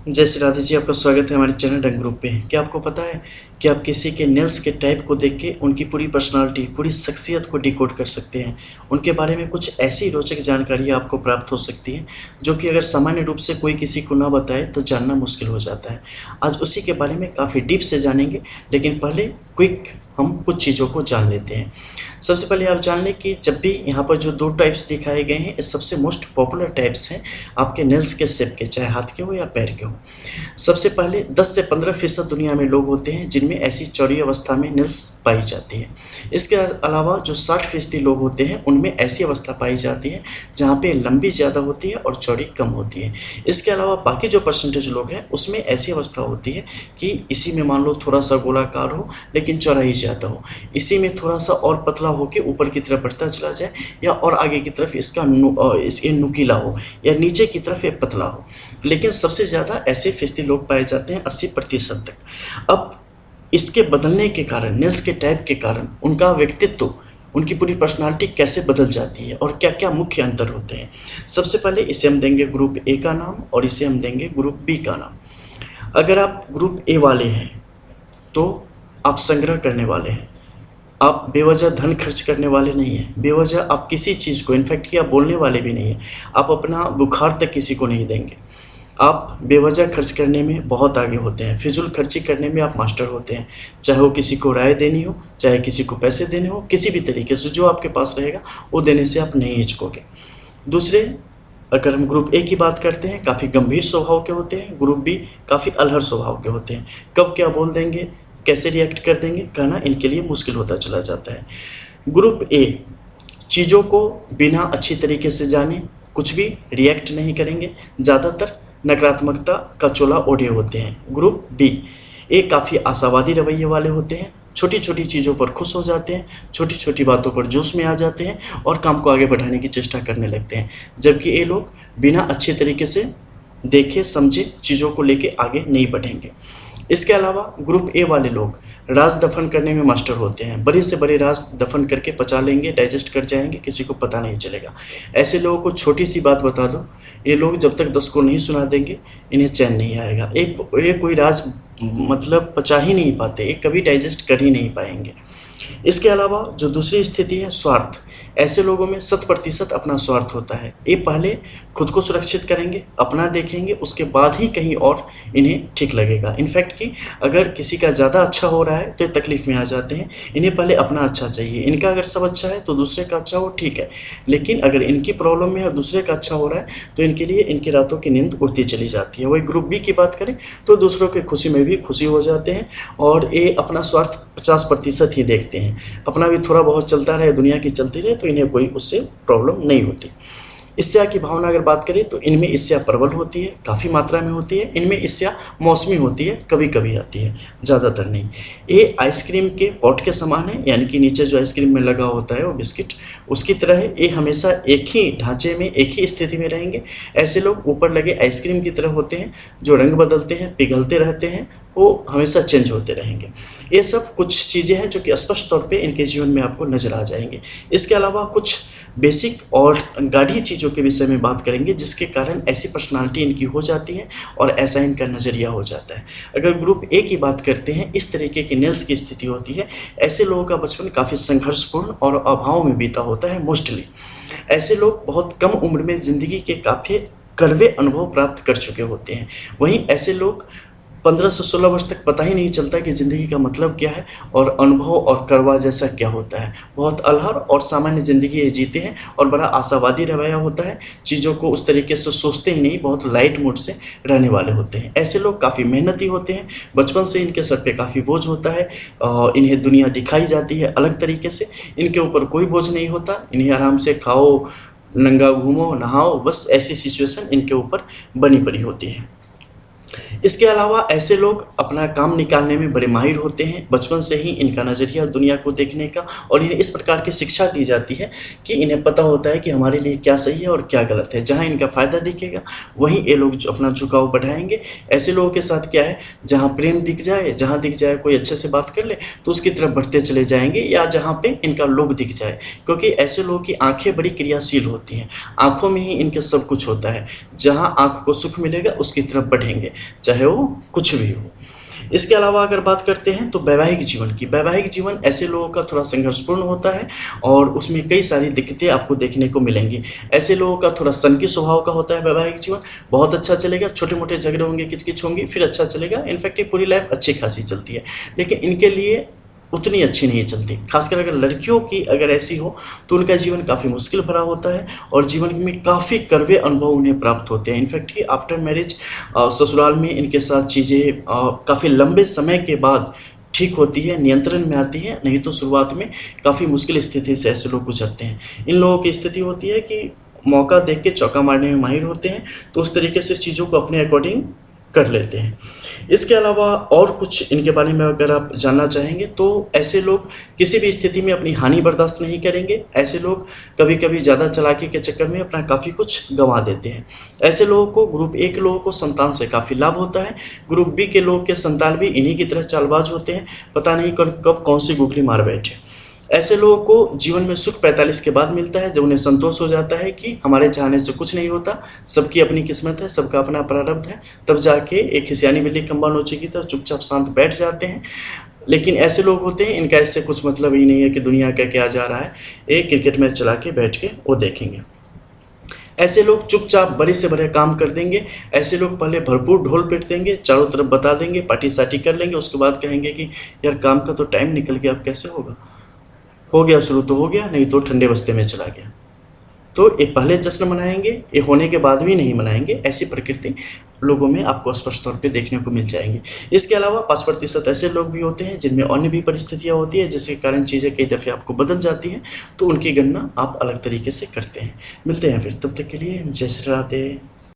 जय श्री राधे जी, आपका स्वागत है हमारे चैनल रंग ग्रुप पे। क्या आपको पता है कि आप किसी के नेल्स के टाइप को देख के उनकी पूरी पर्सनालिटी, पूरी शख्सियत को डिकोड कर सकते हैं। उनके बारे में कुछ ऐसी रोचक जानकारी आपको प्राप्त हो सकती है जो कि अगर सामान्य रूप से कोई किसी को ना बताए तो जानना मुश्किल हो जाता है। आज उसी के बारे में काफ़ी डीप से जानेंगे, लेकिन पहले क्विक हम कुछ चीज़ों को जान लेते हैं। सबसे पहले आप जान लें कि जब भी यहाँ पर जो 2 टाइप्स दिखाए गए हैं, ये सबसे मोस्ट पॉपुलर टाइप्स हैं आपके नेल्स के शेप के, चाहे हाथ के हो या पैर के हो। सबसे पहले 10 से 15% दुनिया में लोग होते हैं जिनमें ऐसी चौड़ी अवस्था में नेल्स पाई जाती है। इसके अलावा जो 60% लोग होते हैं उनमें ऐसी अवस्था पाई जाती है जहाँ पे लंबी ज़्यादा होती है और चौड़ी कम होती है। इसके अलावा बाकी जो परसेंटेज लोग हैं उसमें ऐसी अवस्था होती है कि इसी में मान लो थोड़ा सा गोलाकार हो लेकिन चौड़ाई ज़्यादा हो, इसी में थोड़ा सा और पतला होकर ऊपर की तरफ बढ़ता चला जाए, या और आगे की तरफ इसके नुकीला हो, या नीचे की तरफ ये पतला हो। लेकिन सबसे ज़्यादा ऐसे फिस्ती लोग पाए जाते हैं 80% तक। अब इसके बदलने के कारण, नेल्स के टाइप के कारण उनका व्यक्तित्व, उनकी पूरी पर्सनालिटी कैसे बदल जाती है और क्या क्या मुख्य अंतर होते हैं। सबसे पहले इसे हम देंगे ग्रुप ए का नाम और इसे हम देंगे ग्रुप बी का नाम। अगर आप ग्रुप ए वाले हैं तो आप संग्रह करने वाले हैं, आप बेवजह धन खर्च करने वाले नहीं हैं, बेवजह आप किसी चीज़ को, इनफैक्ट कि आप बोलने वाले भी नहीं हैं, आप अपना बुखार तक किसी को नहीं देंगे। आप बेवजह खर्च करने में बहुत आगे होते हैं, फिजूल खर्ची करने में आप मास्टर होते हैं, चाहे वो किसी को राय देनी हो, चाहे किसी को पैसे देने हो, किसी भी तरीके से जो आपके पास रहेगा वो देने से आप नहीं हिचकोगे। दूसरे, अगर हम ग्रुप ए की बात करते हैं, काफ़ी गंभीर स्वभाव के होते हैं। ग्रुप बी काफ़ी अलहर स्वभाव के होते हैं, कब क्या बोल देंगे, कैसे रिएक्ट कर देंगे, कहना इनके लिए मुश्किल होता चला जाता है। ग्रुप ए चीज़ों को बिना अच्छी तरीके से जाने कुछ भी रिएक्ट नहीं करेंगे, ज़्यादातर नकारात्मकता का चोला ओढ़े होते हैं। ग्रुप बी ए काफ़ी आशावादी रवैये वाले होते हैं, छोटी छोटी चीज़ों पर खुश हो जाते हैं, छोटी छोटी बातों पर जोश में आ जाते हैं और काम को आगे बढ़ाने की चेष्टा करने लगते हैं। जबकि ये लोग बिना अच्छे तरीके से देखे समझे चीज़ों को लेके आगे नहीं बढ़ेंगे। इसके अलावा ग्रुप ए वाले लोग राज दफन करने में मास्टर होते हैं, बड़े से बड़े राज दफन करके पचा लेंगे, डाइजेस्ट कर जाएंगे, किसी को पता नहीं चलेगा। ऐसे लोगों को छोटी सी बात बता दो, ये लोग जब तक 10 को नहीं सुना देंगे इन्हें चैन नहीं आएगा। ये कोई राज मतलब पचा ही नहीं पाते, ये कभी डाइजेस्ट कर ही नहीं पाएंगे। इसके अलावा जो दूसरी स्थिति है स्वार्थ, ऐसे लोगों में 100% अपना स्वार्थ होता है। ये पहले खुद को सुरक्षित करेंगे, अपना देखेंगे, उसके बाद ही कहीं और इन्हें ठीक लगेगा। इनफैक्ट कि अगर किसी का ज़्यादा अच्छा हो रहा है तो ये तकलीफ़ में आ जाते हैं, इन्हें पहले अपना अच्छा चाहिए। इनका अगर सब अच्छा है तो दूसरे का अच्छा हो, ठीक है, लेकिन अगर इनकी प्रॉब्लम में और दूसरे का अच्छा हो रहा है तो इनके लिए इनकी रातों की नींद उड़ती चली जाती है। वही ग्रुप बी की बात करें तो दूसरों की खुशी में भी खुशी हो जाते हैं और ये अपना स्वार्थ 50% ही देखते हैं। अपना भी थोड़ा बहुत चलता रहे, दुनिया की चलती रहे, तो इन्हें कोई उससे प्रॉब्लम नहीं होती। ईर्ष्या की भावना अगर बात करें तो इनमें ईर्ष्या प्रबल होती है, काफ़ी मात्रा में होती है। इनमें ईर्ष्या मौसमी होती है, कभी कभी आती है, ज़्यादातर नहीं। ये आइसक्रीम के पॉट के समान है, यानी कि नीचे जो आइसक्रीम में लगा होता है वो बिस्किट, उसकी तरह है। ये हमेशा एक ही ढांचे में, एक ही स्थिति में रहेंगे। ऐसे लोग ऊपर लगे आइसक्रीम की तरह होते हैं, जो रंग बदलते हैं, पिघलते रहते हैं, वो हमेशा चेंज होते रहेंगे। ये सब कुछ चीज़ें हैं जो कि स्पष्ट तौर पे इनके जीवन में आपको नज़र आ जाएंगे। इसके अलावा कुछ बेसिक और गाढ़ी चीज़ों के विषय में बात करेंगे जिसके कारण ऐसी पर्सनालिटी इनकी हो जाती है और ऐसा इनका नज़रिया हो जाता है। अगर ग्रुप ए की बात करते हैं, इस तरीके की नेल्स की स्थिति होती है। ऐसे लोगों का बचपन काफ़ी संघर्षपूर्ण और अभाव में बीता होता है मोस्टली। ऐसे लोग बहुत कम उम्र में ज़िंदगी के काफ़ी कड़वे अनुभव प्राप्त कर चुके होते हैं। वहीं ऐसे लोग 15 से 16 वर्ष तक पता ही नहीं चलता कि ज़िंदगी का मतलब क्या है और अनुभव और कड़वा जैसा क्या होता है। बहुत अलहर और सामान्य ज़िंदगी ये जीते हैं और बड़ा आशावादी रवैया होता है, चीज़ों को उस तरीके से सोचते ही नहीं, बहुत लाइट मूड से रहने वाले होते हैं। ऐसे लोग काफ़ी मेहनती होते हैं, बचपन से इनके सर पे काफ़ी बोझ होता है, इन्हें दुनिया दिखाई जाती है अलग तरीके से, इनके ऊपर कोई बोझ नहीं होता, इन्हें आराम से खाओ, नंगा घूमो, नहाओ, बस ऐसी सिचुएशन इनके ऊपर बनी पड़ी होती है। इसके अलावा ऐसे लोग अपना काम निकालने में बड़े माहिर होते हैं। बचपन से ही इनका नज़रिया दुनिया को देखने का, और इन्हें इस प्रकार की शिक्षा दी जाती है कि इन्हें पता होता है कि हमारे लिए क्या सही है और क्या गलत है। जहाँ इनका फ़ायदा दिखेगा वहीं ये लोग अपना झुकाव बढ़ाएंगे। ऐसे लोगों के साथ क्या है, जहाँ प्रेम दिख जाए, जहाँ दिख जाए कोई अच्छे से बात कर ले तो उसकी तरफ बढ़ते चले जाएंगे, या जहाँ पे इनका लोभ दिख जाए, क्योंकि ऐसे लोगों की आँखें बड़ी क्रियाशील होती हैं। आँखों में ही इनके सब कुछ होता है, जहाँ आँख को सुख मिलेगा उसकी तरफ बढ़ेंगे, चाहे वो कुछ भी हो। इसके अलावा अगर बात करते हैं तो वैवाहिक जीवन की, वैवाहिक जीवन ऐसे लोगों का थोड़ा संघर्षपूर्ण होता है और उसमें कई सारी दिक्कतें आपको देखने को मिलेंगी। ऐसे लोगों का थोड़ा सनकी स्वभाव का होता है वैवाहिक जीवन, बहुत अच्छा चलेगा, छोटे मोटे झगड़े होंगे, किचकिच होंगी, फिर अच्छा चलेगा। इनफैक्ट ये पूरी लाइफ अच्छी खासी चलती है, लेकिन इनके लिए उतनी अच्छी नहीं चलती। खासकर अगर लड़कियों की अगर ऐसी हो तो उनका जीवन काफ़ी मुश्किल भरा होता है और जीवन में काफ़ी कड़वे अनुभव उन्हें प्राप्त होते हैं। इनफैक्ट ये आफ्टर मैरिज ससुराल में इनके साथ चीज़ें काफ़ी लंबे समय के बाद ठीक होती है, नियंत्रण में आती है, नहीं तो शुरुआत में काफ़ी मुश्किल स्थिति से ऐसे लोग गुजरते हैं। इन लोगों की स्थिति होती है कि मौका देख के चौका मारने में माहिर होते हैं, तो उस तरीके से चीज़ों को अपने अकॉर्डिंग कर लेते हैं। इसके अलावा और कुछ इनके बारे में अगर आप जानना चाहेंगे तो ऐसे लोग किसी भी स्थिति में अपनी हानि बर्दाश्त नहीं करेंगे। ऐसे लोग कभी कभी ज़्यादा चालाकी के चक्कर में अपना काफ़ी कुछ गंवा देते हैं। ऐसे लोगों को ग्रुप ए के लोगों को संतान से काफ़ी लाभ होता है। ग्रुप बी के लोग के संतान भी इन्हीं की तरह चालबाज होते हैं, पता नहीं कब कौन सी गुगली मार बैठे। ऐसे लोगों को जीवन में सुख 45 के बाद मिलता है, जब उन्हें संतोष हो जाता है कि हमारे चाहने से कुछ नहीं होता, सबकी अपनी किस्मत है, सबका अपना प्रारब्ध है, तब जाके एक खिसियानी बिल्ली खंबा नोची की तरह चुपचाप शांत बैठ जाते हैं। लेकिन ऐसे लोग होते हैं इनका इससे कुछ मतलब ही नहीं है कि दुनिया का क्या जा रहा है, एक क्रिकेट मैच चला के बैठ के वो देखेंगे। ऐसे लोग चुपचाप बड़े से बड़े काम कर देंगे। ऐसे लोग पहले भरपूर ढोल पीट देंगे, चारों तरफ बता देंगे, पार्टी साटी कर लेंगे, उसके बाद कहेंगे कि यार काम का तो टाइम निकल गया, अब कैसे होगा, हो गया शुरू तो हो गया, नहीं तो ठंडे बस्ते में चला गया। तो ये पहले जश्न मनाएंगे, ये होने के बाद भी नहीं मनाएंगे। ऐसी प्रकृति लोगों में आपको स्पष्ट तौर पे देखने को मिल जाएंगे। इसके अलावा 5% ऐसे लोग भी होते हैं जिनमें अन्य भी परिस्थितियाँ होती है, जिसके कारण चीज़ें कई दफ़े आपको बदल जाती हैं, तो उनकी गणना आप अलग तरीके से करते हैं। मिलते हैं फिर, तब तक के लिए जय श्री राधे।